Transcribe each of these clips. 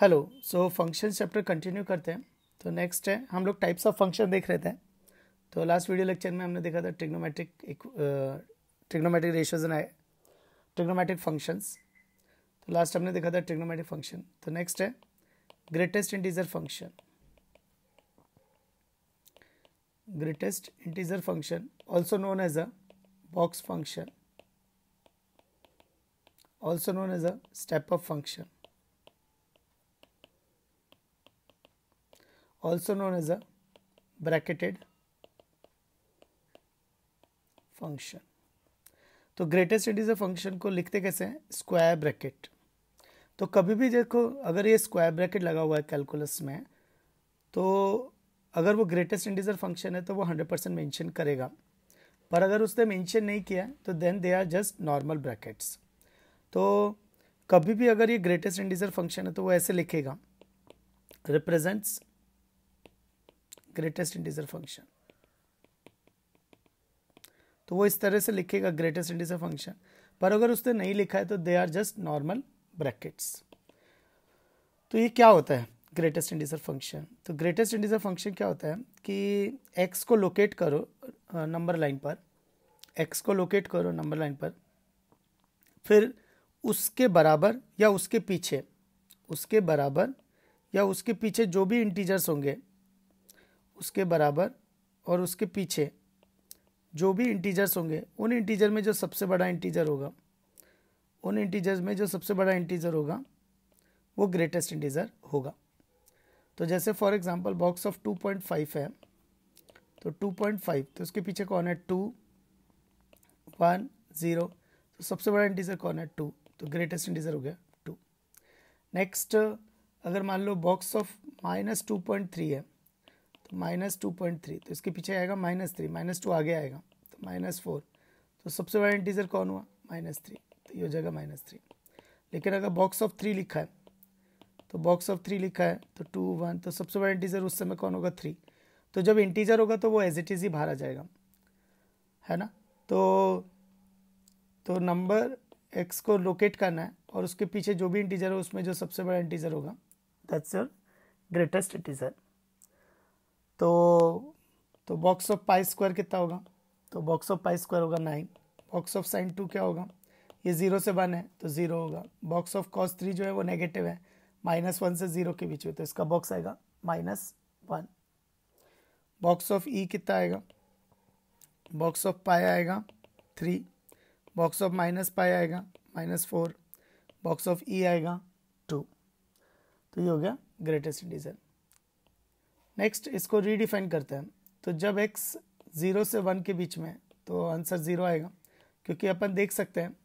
Hello. So function chapter continue करते हैं। तो नेक्स्ट है, हम लोग टाइप्स ऑफ फंक्शन देख रहे थे। तो लास्ट वीडियो लेक्चर में हमने देखा था trigonometric ratios and trigonometric functions. तो लास्ट हमने देखा था ट्रिग्नोमेट्रिक फंक्शन। तो नेक्स्ट है greatest integer function. Greatest integer function also known as a box function, also known as a step up function, also known as a bracketed function। तो greatest integer function को लिखते कैसे हैं? Square bracket. तो कभी भी देखो, अगर ये स्क्वायर ब्रैकेट लगा हुआ है कैलकुलस में, तो अगर वो ग्रेटेस्ट इंटीजर फंक्शन है तो वो 100% मेंशन करेगा। पर अगर उसने मेंशन नहीं किया तो then they are just normal brackets. तो कभी भी अगर ये ग्रेटेस्ट इंटीजर फंक्शन है तो वो ऐसे लिखेगा, रिप्रेजेंट्स ग्रेटेस्ट इंटीजर फंक्शन। तो वो इस तरह से लिखेगा ग्रेटेस्ट इंटीजर फंक्शन। पर अगर उसने नहीं लिखा है तो they are just normal brackets. तो ये क्या होता है ग्रेटेस्ट इंटीजर फंक्शन? तो ग्रेटेस्ट इंटीजर फंक्शन क्या होता है कि x को लोकेट करो नंबर लाइन पर, x को लोकेट करो नंबर लाइन पर, फिर उसके बराबर या उसके पीछे, उसके बराबर या उसके पीछे जो भी इंटीजर्स होंगे उसके बराबर और उसके पीछे जो भी इंटीजर्स होंगे, उन इंटीजर में जो सबसे बड़ा इंटीजर होगा, उन इंटीजर्स में जो सबसे बड़ा इंटीजर होगा वो ग्रेटेस्ट इंटीजर होगा। तो जैसे फॉर एग्जांपल बॉक्स ऑफ 2.5 है, तो 2.5 तो उसके पीछे कौन है? 2, 1, 0। तो सबसे बड़ा इंटीजर कौन है? 2। तो ग्रेटेस्ट इंटीजर हो गया 2। नेक्स्ट, अगर मान लो बॉक्स ऑफ -2.3 है, -2.3 तो इसके पीछे आएगा -3, -2 आगे आएगा तो -4। तो सबसे बड़ा इंटीजर कौन हुआ? -3। तो ये हो जाएगा -3। लेकिन अगर बॉक्स ऑफ 3 लिखा है, तो बॉक्स ऑफ 3 लिखा है तो 2, 1, तो सबसे बड़ा इंटीजर उस समय कौन होगा? 3। तो जब इंटीजर होगा तो वो एज इट इज ही बाहर आ जाएगा, है ना। तो नंबर x को लोकेट करना है और उसके पीछे जो भी इंटीजर हो उसमें जो सबसे बड़ा इंटीजर होगा दैट्स योर ग्रेटेस्ट इंटीजर। तो बॉक्स ऑफ पाई स्क्वायर कितना होगा? तो बॉक्स ऑफ पाई स्क्वायर होगा 9। बॉक्स ऑफ साइन 2 क्या होगा? ये 0 से 1 है तो 0 होगा। बॉक्स ऑफ कॉस 3 जो है वो नेगेटिव है, -1 से 0 के बीच में, तो इसका बॉक्स आएगा -1। बॉक्स ऑफ ई कितना आएगा? बॉक्स ऑफ पाई आएगा 3। बॉक्स ऑफ माइनस पाई आएगा -4। बॉक्स ऑफ ई आएगा 2। तो ये हो गया ग्रेटेस्ट इंटीजर। नेक्स्ट, इसको रीडिफाइन करते हैं। तो जब x 0 से 1 के बीच में तो आंसर 0 आएगा, क्योंकि अपन देख सकते हैं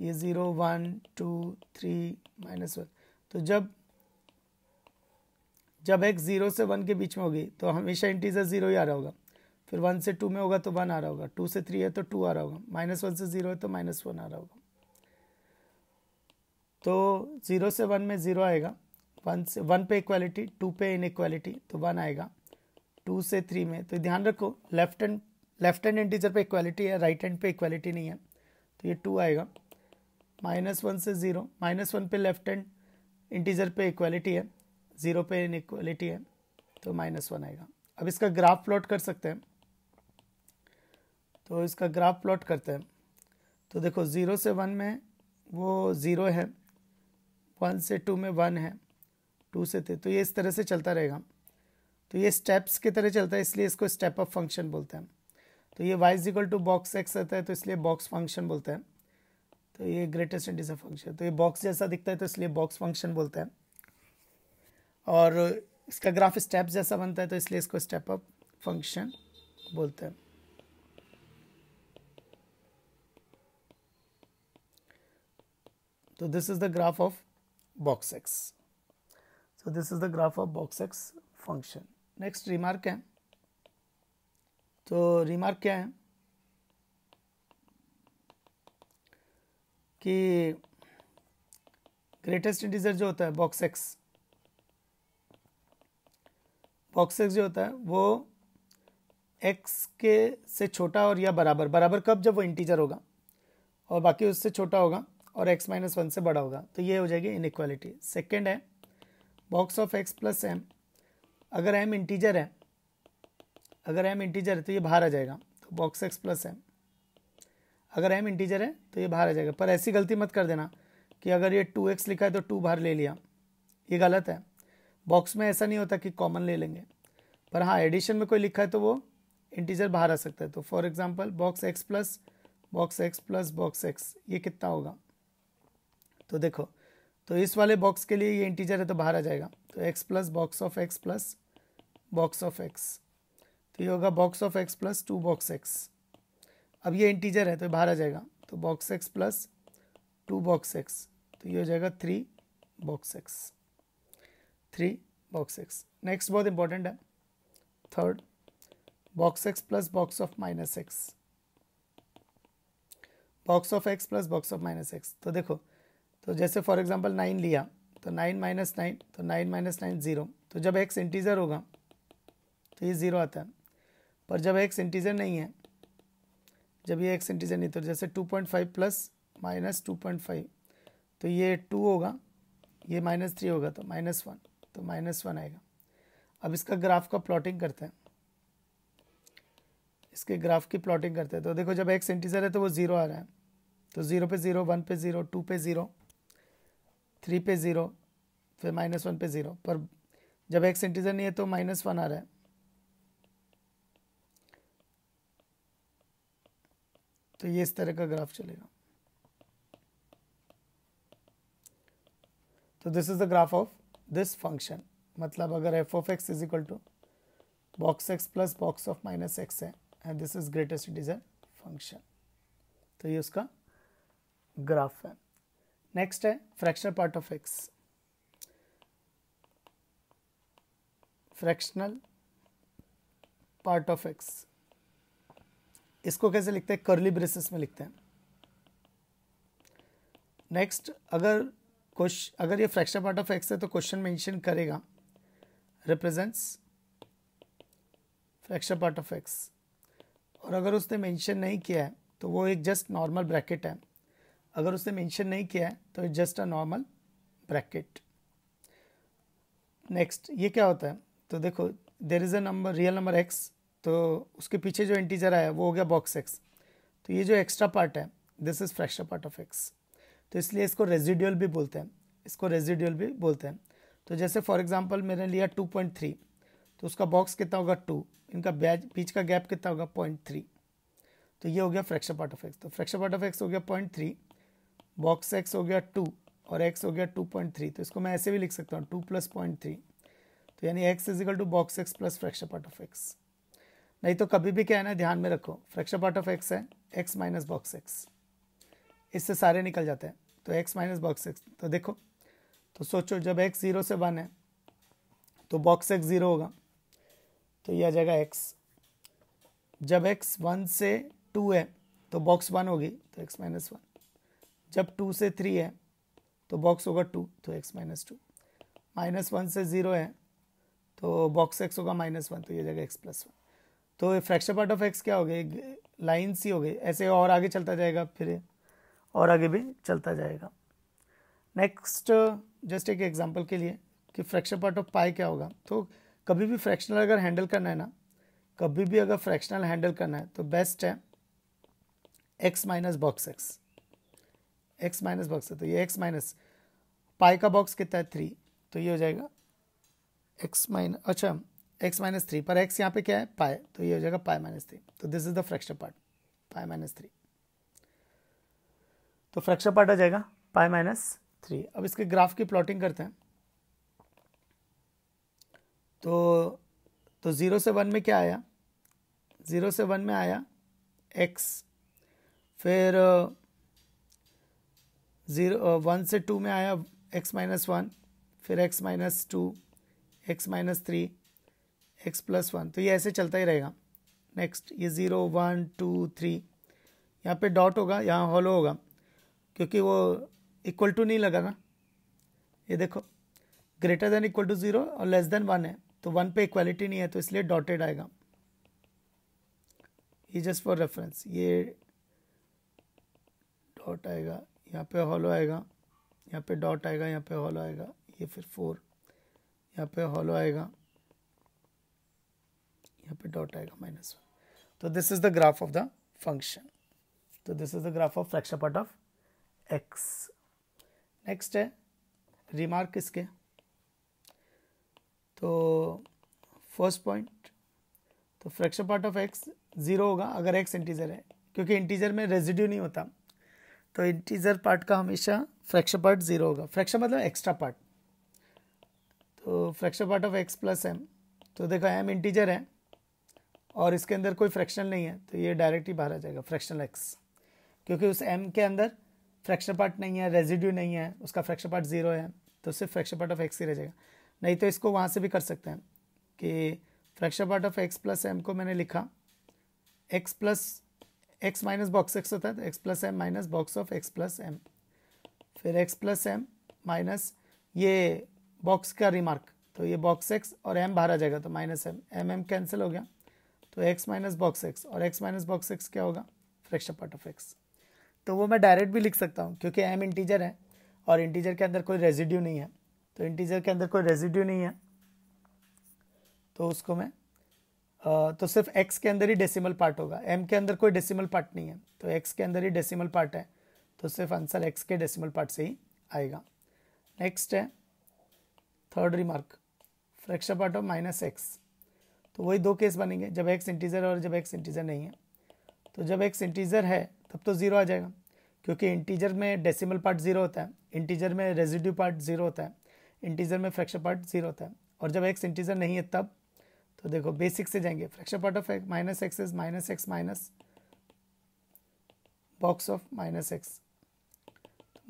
ये 0, 1, 2, 3, -1। तो जब x 0 से 1 के बीच में होगी तो हमेशा इंटीजर 0 ही आ रहा होगा। फिर 1 से 2 में होगा तो 1 आ रहा होगा, 2 से 3 है तो 2 आ रहा होगा, -1 से 0 है तो -1 आ रहा होगा। तो 0 से 1 में 0 आएगा, 1 पे इक्वालिटी, 2 पे इनइक्वालिटी तो 1 आएगा। 2 से 3 में, तो ध्यान रखो लेफ्ट हैंड इंटीजर पे इक्वालिटी है, राइट हैंड पे इक्वालिटी नहीं है, तो ये 2 आएगा। -1 से 0, -1 पे लेफ्ट हैंड इंटीजर पे इक्वालिटी है, 0 पे इनइक्वालिटी है तो -1 आएगा। अब इसका ग्राफ प्लॉट कर सकते हैं। तो इसका ग्राफ प्लॉट करते हैं। तो देखो 0 से 1 में वो 0 है, 1 से 2 में 1 है, 2 से 3, तो ये इस तरह से चलता रहेगा। तो ये स्टेप्स की तरह चलता है, इसलिए इसको स्टेप अप फंक्शन बोलते हैं। तो ये y equal to box x रहता है तो इसलिए बॉक्स फंक्शन बोलते हैं। तो ये ग्रेटेस्ट इंटीजर फंक्शन, तो ये बॉक्स जैसा दिखता है तो इसलिए बॉक्स फंक्शन बोलते हैं। और इसका ग्राफ स्टेप जैसा बनता है तो इसलिए इसको स्टेप अप फंक्शन बोलते हैं। तो this is the graph of box x। So this is the graph of box x function. Next remark है। तो रिमार्क क्या है कि ग्रेटेस्ट इंटीजर जो होता है बॉक्स x जो होता है वो x के से छोटा और या बराबर कब? जब वो इंटीजर होगा और बाकी उससे छोटा होगा और x -1 से बड़ा होगा, तो ये हो जाएगी इनइक्वालिटी। सेकेंड है box of x plus M, अगर एम इंटीजर है, तो ये बाहर आ जाएगा, तो बॉक्स एक्स प्लस एम, अगर एम इंटीजर है तो ये बाहर आ जाएगा। पर ऐसी गलती मत कर देना कि अगर ये 2x लिखा है तो 2 बाहर ले लिया, ये गलत है। बॉक्स में ऐसा नहीं होता कि कॉमन ले लेंगे, पर हाँ एडिशन में कोई लिखा है तो वो इंटीजर बाहर आ सकता है। तो for example box x plus box x plus box x, ये कितना होगा, तो देखो, तो इस वाले बॉक्स के लिए ये इंटीजर है तो बाहर आ जाएगा, तो x plus box of x plus box of x, तो ये होगा box of x plus 2 box x. अब ये इंटीजर है तो बाहर आ जाएगा, तो box x plus 2 box x, तो ये हो जाएगा 3 box x, 3 box x. Next बहुत इंपॉर्टेंट है, third, box x plus box of minus x, box of x plus box of minus x. तो देखो, तो जैसे फॉर एग्जांपल 9 लिया, तो 9 माइनस 9, तो 9 माइनस 9 0, तो जब एक्स इंटीजर होगा तो ये 0 आता है, पर जब एक्स इंटीजर नहीं है, जब ये एक्स इंटीजर नहीं, तो जैसे 2.5 प्लस माइनस 2.5, तो ये 2 होगा, ये -3 होगा, तो -1, तो -1 आएगा। अब इसका ग्राफ का प्लॉटिंग करते हैं, इसके ग्राफ की प्लॉटिंग करते हैं। तो देखो, जब एक्स इंटीजर है तो वो 0 आ रहा है, तो 0 पे 0, 1 पे 0, 2 पे 0, 3 पे 0, फिर -1 पे 0, पर जब एक्स इंटीजर नहीं है तो -1 आ रहा है। तो ये इस तरह का ग्राफ चलेगा। तो this is the graph of this function, मतलब अगर f of x is equal to box x plus box of minus x है and this is greatest integer function, तो ये उसका ग्राफ है। नेक्स्ट है fractional part of x, fractional part of x, इसको कैसे लिखते हैं, कर्ली ब्रेसेस में लिखते हैं। नेक्स्ट, अगर ये फ्रैक्शनल पार्ट ऑफ x है तो क्वेश्चन मेंशन करेगा represents fractional part of x, और अगर उसने मेंशन नहीं किया है तो वो एक जस्ट नॉर्मल ब्रैकेट है, अगर उसने मेंशन नहीं किया है तो just a normal bracket. Next, ये क्या होता है, तो देखो, there is a number, real number x, तो उसके पीछे जो इंटीजर आया वो हो गया बॉक्स x, तो ये जो एक्स्ट्रा पार्ट है this is fractional part of x, तो इसलिए इसको रेजिडुअल भी बोलते हैं, इसको रेजिडुअल भी बोलते हैं। तो जैसे फॉर एग्जांपल मैंने लिया 2.3, तो उसका बॉक्स कितना होगा 2, इनका बीच का गैप कितना होगा 0.3, तो ये हो गया फ्रैक्शनल पार्ट ऑफ x। तो फ्रैक्शनल पार्ट ऑफ x हो गया 0.3, बॉक्स x हो गया 2 और x हो गया 2.3, तो इसको मैं ऐसे भी लिख सकता हूँ 2 + 0.3, तो यानी x is equal to box x plus fractional part of x। नहीं तो कभी भी क्या है ना, ध्यान में रखो, फ्रैक्शनल पार्ट ऑफ x है x माइनस बॉक्स x, इससे सारे निकल जाते हैं, तो x माइनस बॉक्स x। तो देखो, तो सोचो, जब x 0 से 1 है तो बॉक्स x 0 होगा, तो ये आ जाएगा x। जब x 1 से 2 है तो बॉक्स 1 होगी, तो x माइनस 1। जब 2 से 3 है तो बॉक्स होगा 2, तो x माइनस 2। -1 से 0 है तो बॉक्स x होगा -1, तो ये जाएगा x प्लस 1। तो फ्रैक्शनल पार्ट ऑफ x क्या हो गई, लाइन सी हो गई, ऐसे और आगे चलता जाएगा, फिर और आगे भी चलता जाएगा। नेक्स्ट, जस्ट एक एग्जांपल के लिए कि फ्रैक्शनल पार्ट ऑफ पाई क्या होगा, तो कभी भी फ्रैक्शनल अगर हैंडल करना है ना, कभी भी अगर फ्रैक्शनल हैंडल करना है तो बेस्ट है x minus box x, x minus box है, तो ये x माइनस पाई का बॉक्स कितना है 3, तो ये हो जाएगा x माइनस, अच्छा x माइनस 3, पर x यहाँ पे क्या है पाई, तो ये हो जाएगा पाई माइनस 3, तो this is the fractional part pi minus 3, तो फ्रैक्शनल पार्ट आ जाएगा पाई माइनस 3। अब इसके ग्राफ की प्लॉटिंग करते हैं। तो 0 से 1 में क्या आया, 0 से 1 में आया x, फिर 1 से 2 में आया x माइनस 1, फिर x minus 2, x minus 3, x plus 1, तो ये ऐसे चलता ही रहेगा। नेक्स्ट, ये 0 1 2 3, यहाँ पे डॉट होगा, यहाँ हॉलो होगा, क्योंकि वो इक्वल टू नहीं लगा ना, ये देखो ग्रेटर देन इक्वल टू 0 और लेस देन 1 है, तो 1 पे इक्वालिटी नहीं है, तो इसलिए डॉटेड आएगा, ये जस्ट फॉर रेफरेंस, ये डॉट आएगा, यहाँ पे हॉलो आएगा, यहाँ पे डॉट आएगा, यहाँ पे हॉलो आएगा, ये फिर 4 यहाँ पे हॉलो आएगा, यहाँ पे डॉट आएगा -1। तो this is the graph of the function. तो this is the graph of fraction part of x. Next है रिमार्क किसके, तो फर्स्ट पॉइंट, तो फ्रैक्शन पार्ट ऑफ एक्स 0 होगा अगर एक्स इंटीजर है, क्योंकि इंटीजर में रेजिड्यू नहीं होता, तो इंटीजर पार्ट का हमेशा फ्रैक्शन पार्ट 0 होगा। फ्रैक्शन मतलब एक्स्ट्रा पार्ट, तो fraction part of x plus M, तो देखो एम इंटीजर है और इसके अंदर कोई फ्रैक्शनल नहीं है, तो ये डायरेक्ट ही बाहर आ जाएगा फ्रैक्शनल एक्स, क्योंकि उस एम के अंदर फ्रैक्शन पार्ट नहीं है, रेजिड्यू नहीं है, उसका फ्रैक्शन पार्ट 0 है, तो सिर्फ फ्रैक्शन पार्ट ऑफ एक्स ही रह जाएगा। नहीं तो इसको वहाँ से भी कर सकते हैं कि fraction part of x plus M को मैंने लिखा x plus x minus box x होता है, तो x plus M minus box of x plus M, फिर एक्स प्लस एम माइनस ये बॉक्स का रिमार्क, तो ये बॉक्स एक्स और एम बाहर आ जाएगा, तो minus M, M M cancel हो गया, तो एक्स माइनस बॉक्स एक्स, और एक्स माइनस बॉक्स एक्स क्या होगा, फ्रैक्शन पार्ट ऑफ एक्स। तो वो मैं डायरेक्ट भी लिख सकता हूँ, क्योंकि एम इंटीजर है और इंटीजर के अंदर कोई रेजिड्यू नहीं है, तो इंटीजर के अंदर कोई रेजिड्यू नहीं है, तो उसको मैं तो सिर्फ x के अंदर ही डेसिमल पार्ट होगा, m के अंदर कोई डेसिमल पार्ट नहीं है, तो x के अंदर ही डेसिमल पार्ट है, तो सिर्फ आंसर x के डेसिमल पार्ट से ही आएगा। नेक्स्ट है third remark, fraction part of -x, तो वही दो केस बनेंगे, जब x इंटीजर और जब x इंटीजर नहीं है। तो जब x इंटीजर है तब तो 0 आ जाएगा, क्योंकि इंटीजर में डेसिमल पार्ट 0 होता है, इंटीजर में रेजिड्यू पार्ट 0 होता है, इंटीजर में फ्रैक्शन पार्ट 0 होता है, और जब x इंटीजर नहीं है तब, तो देखो बेसिक से जाएंगे, fraction part of -x is -x minus box of -x,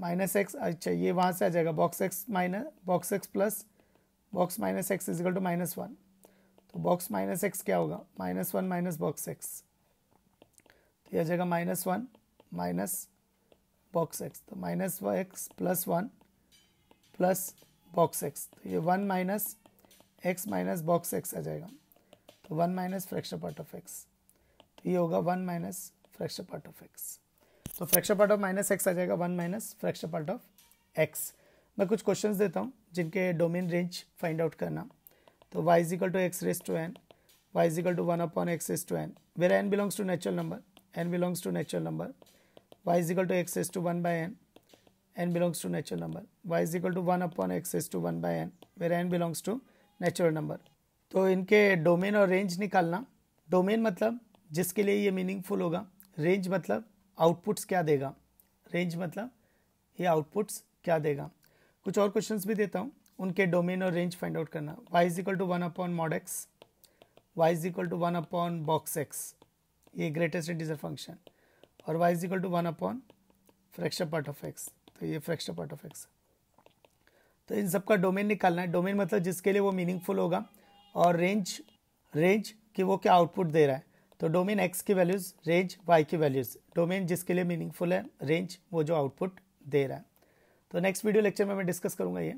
-x, अच्छा ये वहाँ से आ जाएगा box x minus box x plus box -x is equal to -1, तो बॉक्स -x क्या होगा, -1 माइनस बॉक्स x, तो यह आ जाएगा -1 माइनस बॉक्स x, तो -x plus 1 plus box x, तो ये 1 minus x minus box x आ जाएगा, तो 1 minus fraction part of x, तो ये होगा 1 minus fraction part of x, तो फ्रैक्शन पार्ट ऑफ -x आ जाएगा 1 minus fraction part of x। मैं कुछ क्वेश्चंस देता हूँ जिनके डोमेन रेंज फाइंड आउट करना, तो y is equal to x raise to n, y is equal to 1 upon x raise to n, where n belongs to natural number, n belongs to natural number, y is equal to x raise to 1 by n, n belongs to natural number, y is equal to 1 upon x raise to 1 by n, where n belongs to natural number. तो इनके domain और range निकालना, domain मतलब जिसके लिए ये meaningful होगा, range मतलब आउटपुट्स क्या देगा, रेंज मतलब ये आउटपुट्स क्या देगा। कुछ और क्वेश्चंस भी देता हूँ, उनके डोमेन और रेंज फाइंड आउट करना, y is equal to 1 upon mod x, y is equal to 1 upon box x, ये ग्रेटेस्ट इंटीजर फंक्शन, और y is equal to 1 upon fraction part of x, तो ये फ्रैक्शन पार्ट ऑफ x। तो इन सबका domain निकालना है, domain मतलब जिसके लिए वो मीनिंगफुल होगा, और रेंज कि वो क्या आउटपुट दे रहा है, तो डोमेन x की वैल्यूज़, रेंज y की वैल्यूज़, डोमेन जिसके लिए मीनिंगफुल है, रेंज वो जो आउटपुट दे रहा है। तो नेक्स्ट वीडियो लेक्चर में मैं डिस्कस करूँगा ये।